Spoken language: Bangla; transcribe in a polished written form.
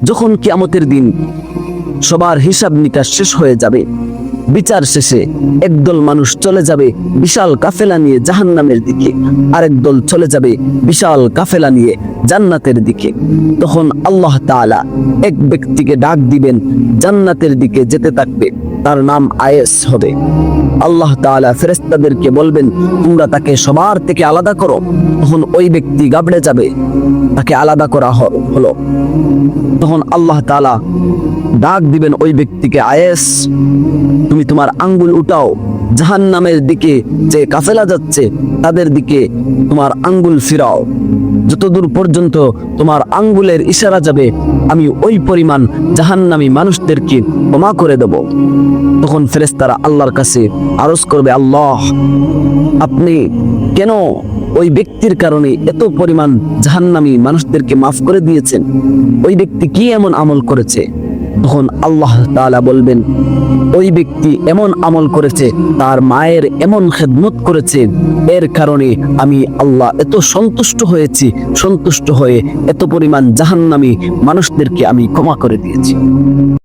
যখন কিয়ামতের দিন সবার হিসাব নিকাশ শেষ হয়ে যাবে, বিচার শেষে একদল মানুষ চলে যাবে বিশাল কাফেলা নিয়ে জাহান্নামের দিকে, আরেক দল চলে যাবে বিশাল কাফেলা নিয়ে জান্নাতের দিকে। তখন আল্লাহ তাআলা এক ব্যক্তিকে ডাক দিবেন, জান্নাতের দিকে যেতে থাকবে, তার নাম আয়েস হবে। আল্লাহ তাআলা ফেরেশতাদেরকে বলবেন, তোমরা তাকে সবার থেকে আলাদা করো। তখন ওই ব্যক্তি গাবড়ে যাবে, তাকে আলাদা করা হলো। তখন আল্লাহ তাআলা ডাক দিবেন ওই ব্যক্তিকে, আয়েস তুমি তোমার আঙ্গুল উঠাও, জাহান্নামের দিকে যে কাফেলা যাচ্ছে তাদের দিকে তোমার আঙ্গুল ফিরাও। যতদূর পর্যন্ত তোমার আঙ্গুলের ইশারা যাবে আমি ওই পরিমাণ জাহান্নামী মানুষদেরকে ক্ষমা করে দেব। তখন ফেরেশতারা আল্লাহর কাছে আরজ করবে, আল্লাহ আপনি কেন ওই ব্যক্তির কারণে এত পরিমাণ জাহান্নামী মানুষদেরকে মাফ করে দিয়েছেন? ওই ব্যক্তি কি এমন আমল করেছে? তখন আল্লাহ তাআলা বলবেন, ওই ব্যক্তি এমন আমল করেছে, তার মায়ের এমন খেদমত করেছে, এর কারণে আমি আল্লাহ এত সন্তুষ্ট হয়েছি, সন্তুষ্ট হয়ে এত পরিমাণ জাহান্নামী মানুষদেরকে আমি ক্ষমা করে দিয়েছি।